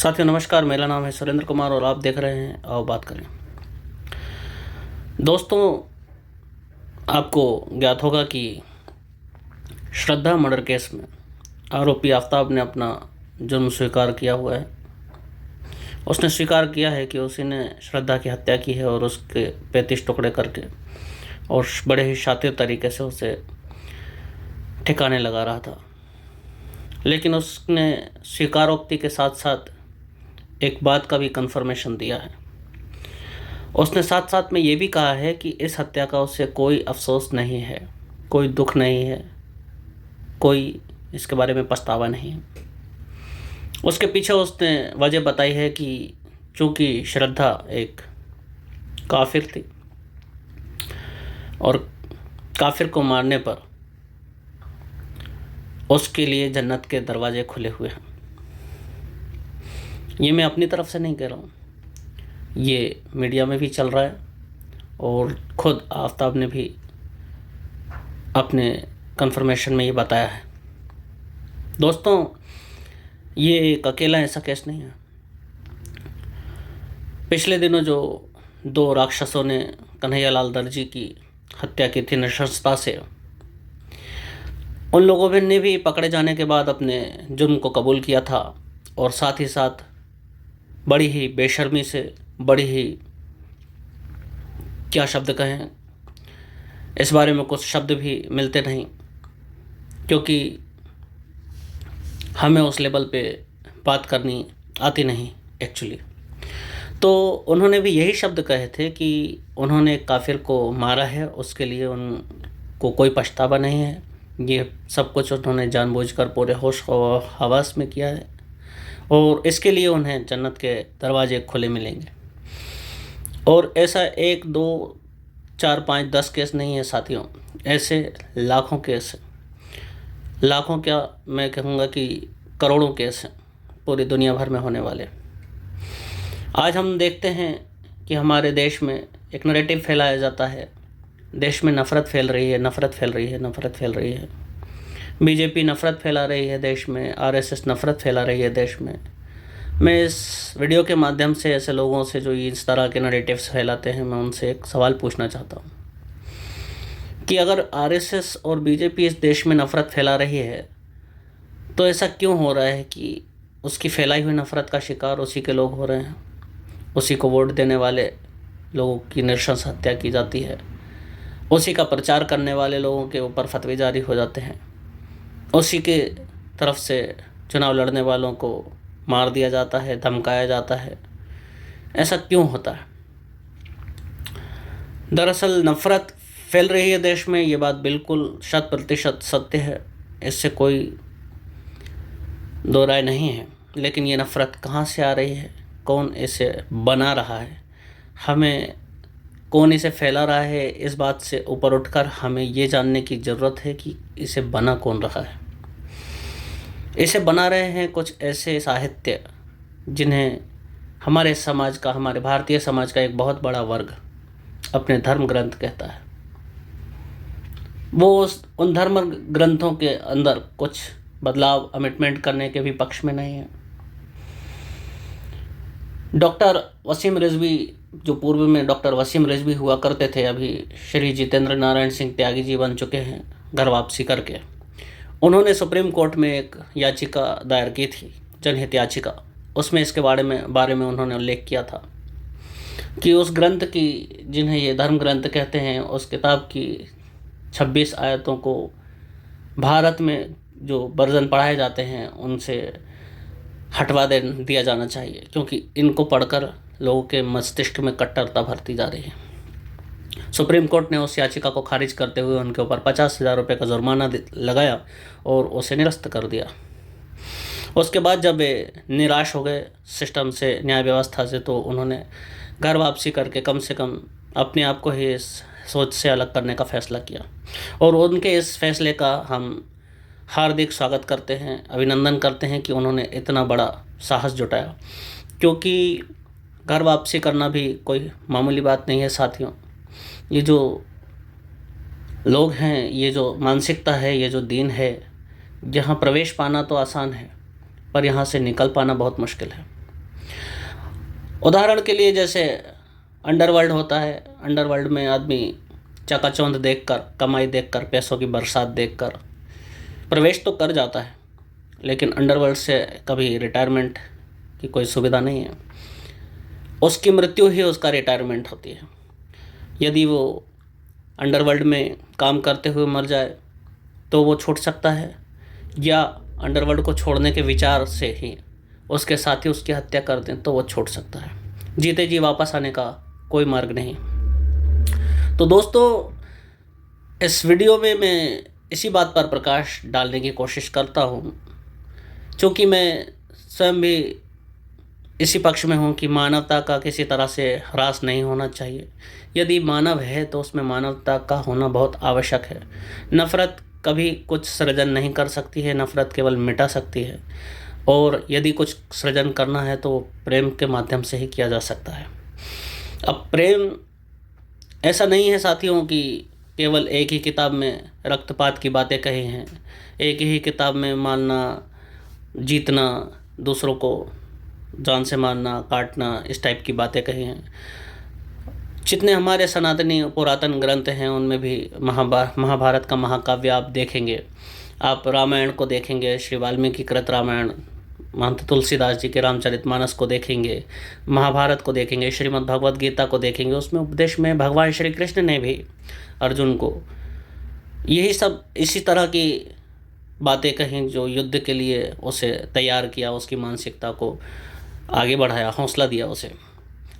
साथियों नमस्कार, मेरा नाम है सुरेंद्र कुमार और आप देख रहे हैं आओ बात करें। दोस्तों, आपको ज्ञात होगा कि श्रद्धा मर्डर केस में आरोपी आफ्ताब ने अपना जुर्म स्वीकार किया हुआ है। उसने स्वीकार किया है कि उसी ने श्रद्धा की हत्या की है और उसके 35 टुकड़े करके और बड़े ही शातिर तरीके से उसे ठिकाने लगा रहा था। लेकिन उसने स्वीकारोक्ति के साथ साथ एक बात का भी कन्फर्मेशन दिया है। उसने साथ साथ में ये भी कहा है कि इस हत्या का उसे कोई अफसोस नहीं है, कोई दुख नहीं है, कोई इसके बारे में पछतावा नहीं है। उसके पीछे उसने वजह बताई है कि चूँकि श्रद्धा एक काफिर थी और काफिर को मारने पर उसके लिए जन्नत के दरवाजे खुले हुए हैं। ये मैं अपनी तरफ से नहीं कह रहा हूँ, ये मीडिया में भी चल रहा है और खुद आफ्ताब ने भी अपने कन्फर्मेशन में ये बताया है। दोस्तों, ये एक अकेला ऐसा केस नहीं है। पिछले दिनों जो 2 राक्षसों ने कन्हैयालाल दर्जी की हत्या की थी नृशंसता से, उन लोगों ने भी पकड़े जाने के बाद अपने जुर्म को कबूल किया था और साथ ही साथ बड़ी ही बेशर्मी से, बड़ी ही क्या शब्द कहें, इस बारे में कुछ शब्द भी मिलते नहीं, क्योंकि हमें उस लेवल पे बात करनी आती नहीं एक्चुअली। तो उन्होंने भी यही शब्द कहे थे कि उन्होंने काफिर को मारा है, उसके लिए उनको कोई पछतावा नहीं है। ये सब कुछ उन्होंने जानबूझकर पूरे होश और हवास में किया है और इसके लिए उन्हें जन्नत के दरवाजे खुले मिलेंगे। और ऐसा 1, 2, 4, 5, 10 केस नहीं है साथियों, ऐसे लाखों केस हैं। लाखों क्या, मैं कहूँगा कि करोड़ों केस हैं पूरी दुनिया भर में होने वाले। आज हम देखते हैं कि हमारे देश में एक नैरेटिव फैलाया जाता है, देश में नफ़रत फैल रही है, नफ़रत फैल रही है, नफ़रत फैल रही है। बीजेपी नफ़रत फैला रही है देश में, आरएसएस नफ़रत फैला रही है देश में। मैं इस वीडियो के माध्यम से ऐसे लोगों से जो इस तरह के नैरेटिव्स फैलाते हैं, मैं उनसे एक सवाल पूछना चाहता हूँ कि अगर आरएसएस और बीजेपी इस देश में नफ़रत फैला रही है तो ऐसा क्यों हो रहा है कि उसकी फैलाई हुई नफ़रत का शिकार उसी के लोग हो रहे हैं, उसी को वोट देने वाले लोगों की नृशंस हत्या की जाती है, उसी का प्रचार करने वाले लोगों के ऊपर फतवे जारी हो जाते हैं, उसी के तरफ से चुनाव लड़ने वालों को मार दिया जाता है, धमकाया जाता है। ऐसा क्यों होता है? दरअसल नफ़रत फैल रही है देश में, ये बात बिल्कुल 100% सत्य है, इससे कोई दो राय नहीं है। लेकिन ये नफ़रत कहाँ से आ रही है, कौन इसे बना रहा है, हमें कौन इसे फैला रहा है, इस बात से ऊपर उठकर हमें ये जानने की ज़रूरत है कि इसे बना कौन रहा है। इसे बना रहे हैं कुछ ऐसे साहित्य जिन्हें हमारे समाज का, हमारे भारतीय समाज का एक बहुत बड़ा वर्ग अपने धर्म ग्रंथ कहता है। वो उन धर्म ग्रंथों के अंदर कुछ बदलाव, अमेंडमेंट करने के भी पक्ष में नहीं है। डॉक्टर वसीम रिजवी, जो पूर्व में डॉक्टर वसीम रिजवी हुआ करते थे, अभी श्री जितेंद्र नारायण सिंह त्यागी जी बन चुके हैं घर वापसी करके। उन्होंने सुप्रीम कोर्ट में एक याचिका दायर की थी, जनहित याचिका। उसमें इसके बारे में उन्होंने उल्लेख किया था कि उस ग्रंथ की, जिन्हें ये धर्म ग्रंथ कहते हैं, उस किताब की 26 आयतों को भारत में जो वर्जन पढ़ाए जाते हैं उनसे हटवा दिया जाना चाहिए, क्योंकि इनको पढ़कर लोगों के मस्तिष्क में कट्टरता भरती जा रही है। सुप्रीम कोर्ट ने उस याचिका को खारिज करते हुए उनके ऊपर 50,000 रुपये का जुर्माना लगाया और उसे निरस्त कर दिया। उसके बाद जब वे निराश हो गए सिस्टम से, न्याय व्यवस्था से, तो उन्होंने घर वापसी करके कम से कम अपने आप को ही इस सोच से अलग करने का फ़ैसला किया। और उनके इस फैसले का हम हार्दिक स्वागत करते हैं, अभिनंदन करते हैं कि उन्होंने इतना बड़ा साहस जुटाया, क्योंकि घर वापसी करना भी कोई मामूली बात नहीं है साथियों। ये जो लोग हैं, ये जो मानसिकता है, ये जो दीन है, यहाँ प्रवेश पाना तो आसान है पर यहाँ से निकल पाना बहुत मुश्किल है। उदाहरण के लिए जैसे अंडरवर्ल्ड होता है, अंडरवर्ल्ड में आदमी चकाचौंध देखकर, कमाई देखकर, पैसों की बरसात देखकर प्रवेश तो कर जाता है, लेकिन अंडरवर्ल्ड से कभी रिटायरमेंट की कोई सुविधा नहीं है। उसकी मृत्यु ही उसका रिटायरमेंट होती है। यदि वो अंडरवर्ल्ड में काम करते हुए मर जाए तो वो छूट सकता है, या अंडरवर्ल्ड को छोड़ने के विचार से ही उसके साथी उसकी हत्या कर दें तो वो छूट सकता है। जीते जी वापस आने का कोई मार्ग नहीं। तो दोस्तों, इस वीडियो में मैं इसी बात पर प्रकाश डालने की कोशिश करता हूँ, क्योंकि मैं स्वयं भी इसी पक्ष में हूँ कि मानवता का किसी तरह से ह्रास नहीं होना चाहिए। यदि मानव है तो उसमें मानवता का होना बहुत आवश्यक है। नफ़रत कभी कुछ सृजन नहीं कर सकती है, नफ़रत केवल मिटा सकती है। और यदि कुछ सृजन करना है तो प्रेम के माध्यम से ही किया जा सकता है। अब प्रेम ऐसा नहीं है साथियों कि केवल एक ही किताब में रक्तपात की बातें कही हैं, एक ही किताब में मारना, जीतना, दूसरों को जान से मारना, काटना, इस टाइप की बातें कही हैं। जितने हमारे सनातनी पुरातन ग्रंथ हैं उनमें भी महाभारत का महाकाव्य आप देखेंगे, आप रामायण को देखेंगे, श्री वाल्मीकि कृत रामायण, महंत तुलसीदास जी के रामचरितमानस को देखेंगे, महाभारत को देखेंगे, श्रीमद् भगवद गीता को देखेंगे, उसमें उपदेश में भगवान श्री कृष्ण ने भी अर्जुन को यही सब इसी तरह की बातें कहीं जो युद्ध के लिए उसे तैयार किया, उसकी मानसिकता को आगे बढ़ाया, हौसला दिया उसे।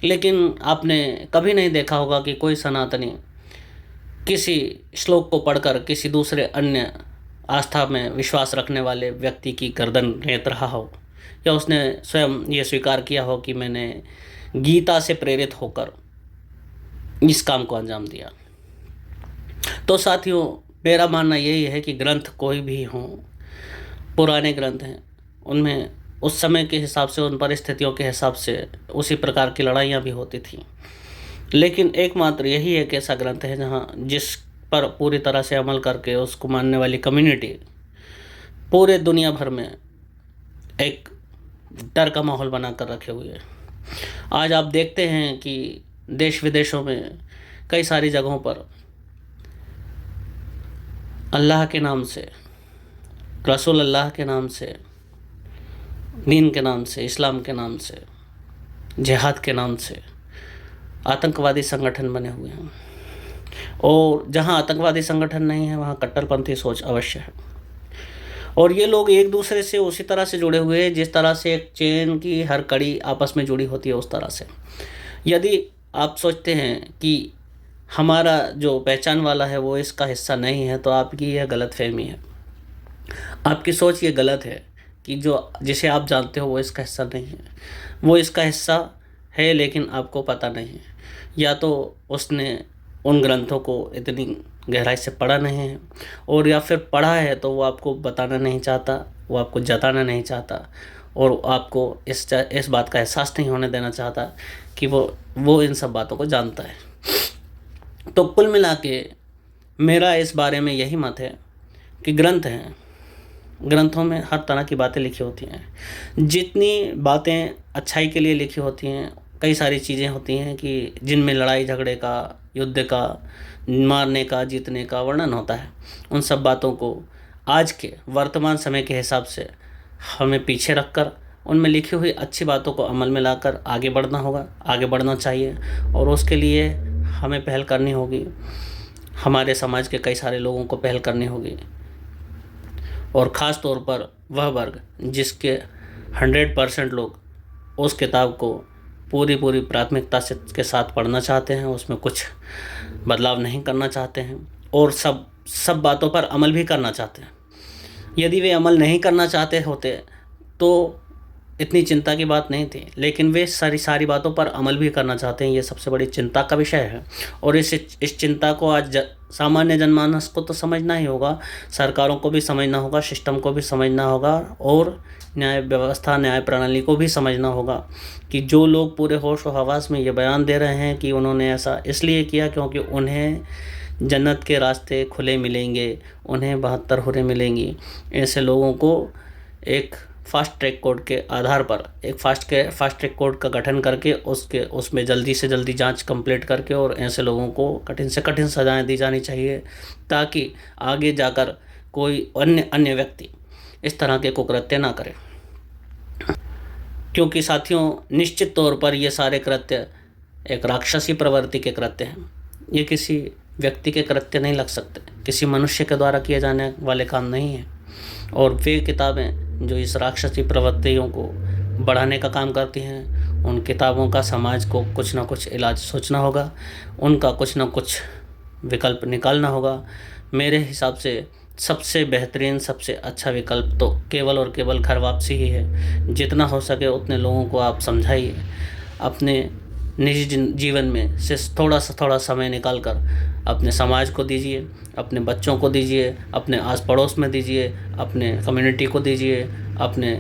लेकिन आपने कभी नहीं देखा होगा कि कोई सनातनी किसी श्लोक को पढ़कर किसी दूसरे अन्य आस्था में विश्वास रखने वाले व्यक्ति की गर्दन रेत रहा हो, या उसने स्वयं ये स्वीकार किया हो कि मैंने गीता से प्रेरित होकर इस काम को अंजाम दिया। तो साथियों, मेरा मानना यही है कि ग्रंथ कोई भी हों, पुराने ग्रंथ हैं, उनमें उस समय के हिसाब से, उन परिस्थितियों के हिसाब से उसी प्रकार की लड़ाइयाँ भी होती थीं। लेकिन एकमात्र यही एक ऐसा ग्रंथ है जहाँ जिस पर पूरी तरह से अमल करके उसको मानने वाली कम्युनिटी पूरे दुनिया भर में एक डर का माहौल बना कर रखे हुए है। आज आप देखते हैं कि देश विदेशों में कई सारी जगहों पर अल्लाह के नाम से, रसूल अल्लाह के नाम से, दीन के नाम से, इस्लाम के नाम से, जिहाद के नाम से आतंकवादी संगठन बने हुए हैं। और जहां आतंकवादी संगठन नहीं है वहां कट्टरपंथी सोच अवश्य है। और ये लोग एक दूसरे से उसी तरह से जुड़े हुए हैं जिस तरह से एक चेन की हर कड़ी आपस में जुड़ी होती है, उस तरह से। यदि आप सोचते हैं कि हमारा जो पहचान वाला है वो इसका हिस्सा नहीं है, तो आपकी यह गलतफहमी है, आपकी सोच ये गलत है कि जो जिसे आप जानते हो वो इसका हिस्सा नहीं है। वो इसका हिस्सा है लेकिन आपको पता नहीं है, या तो उसने उन ग्रंथों को इतनी गहराई से पढ़ा नहीं है, और या फिर पढ़ा है तो वो आपको बताना नहीं चाहता, वो आपको जताना नहीं चाहता, और आपको इस बात का एहसास नहीं होने देना चाहता कि वो इन सब बातों को जानता है। तो कुल मिला के मेरा इस बारे में यही मत है कि ग्रंथ हैं, ग्रंथों में हर तरह की बातें लिखी होती हैं। जितनी बातें अच्छाई के लिए लिखी होती हैं, कई सारी चीज़ें होती हैं कि जिनमें लड़ाई झगड़े का, युद्ध का, मारने का, जीतने का वर्णन होता है। उन सब बातों को आज के वर्तमान समय के हिसाब से हमें पीछे रखकर उनमें लिखी हुई अच्छी बातों को अमल में लाकर आगे बढ़ना होगा, आगे बढ़ना चाहिए। और उसके लिए हमें पहल करनी होगी, हमारे समाज के कई सारे लोगों को पहल करनी होगी, और ख़ास तौर पर वह वर्ग जिसके 100% लोग उस किताब को पूरी प्राथमिकता के साथ पढ़ना चाहते हैं, उसमें कुछ बदलाव नहीं करना चाहते हैं, और सब बातों पर अमल भी करना चाहते हैं। यदि वे अमल नहीं करना चाहते होते तो इतनी चिंता की बात नहीं थी, लेकिन वे सारी बातों पर अमल भी करना चाहते हैं। ये सबसे बड़ी चिंता का विषय है, और इस चिंता को आज सामान्य जनमानस को तो समझना ही होगा, सरकारों को भी समझना होगा, सिस्टम को भी समझना होगा, और न्याय व्यवस्था, न्याय प्रणाली को भी समझना होगा कि जो लोग पूरे होश और हवास में ये बयान दे रहे हैं कि उन्होंने ऐसा इसलिए किया क्योंकि उन्हें जन्नत के रास्ते खुले मिलेंगे, उन्हें 72 हुरें मिलेंगी, ऐसे लोगों को एक फास्ट ट्रैक कोर्ट के आधार पर एक फास्ट ट्रैक कोर्ट का गठन करके उसमें जल्दी से जल्दी जांच कंप्लीट करके और ऐसे लोगों को कठिन से कठिन सजाएं दी जानी चाहिए, ताकि आगे जाकर कोई अन्य व्यक्ति इस तरह के कुकृत्य ना करे। क्योंकि साथियों, निश्चित तौर पर ये सारे कृत्य एक राक्षसी प्रवृत्ति के कृत्य हैं। ये किसी व्यक्ति के कृत्य नहीं लग सकते, किसी मनुष्य के द्वारा किए जाने वाले काम नहीं हैं। और वे किताबें जो इस राक्षसी प्रवृत्तियों को बढ़ाने का काम करती हैं, उन किताबों का समाज को कुछ ना कुछ इलाज सोचना होगा, उनका कुछ ना कुछ विकल्प निकालना होगा। मेरे हिसाब से सबसे बेहतरीन, सबसे अच्छा विकल्प तो केवल और केवल घर वापसी ही है। जितना हो सके उतने लोगों को आप समझाइए, अपने निजी जीवन में से थोड़ा समय निकाल कर अपने समाज को दीजिए, अपने बच्चों को दीजिए, अपने आस पड़ोस में दीजिए, अपने कम्युनिटी को दीजिए, अपने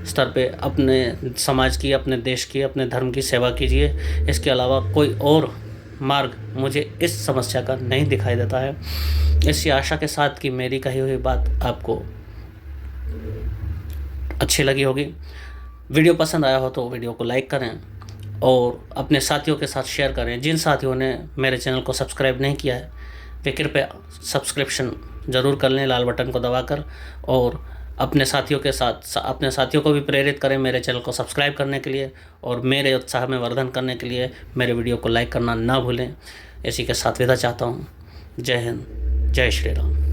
स्तर पे अपने समाज की, अपने देश की, अपने धर्म की सेवा कीजिए। इसके अलावा कोई और मार्ग मुझे इस समस्या का नहीं दिखाई देता है। इसी आशा के साथ कि मेरी कही हुई बात आपको अच्छी लगी होगी। वीडियो पसंद आया हो तो वीडियो को लाइक करें और अपने साथियों के साथ शेयर करें। जिन साथियों ने मेरे चैनल को सब्सक्राइब नहीं किया है वे कृपया सब्सक्रिप्शन ज़रूर कर लें लाल बटन को दबाकर, और अपने साथियों को भी प्रेरित करें मेरे चैनल को सब्सक्राइब करने के लिए, और मेरे उत्साह में वर्धन करने के लिए मेरे वीडियो को लाइक करना ना भूलें। इसी के साथ विदा चाहता हूँ। जय हिंद, जय श्री राम।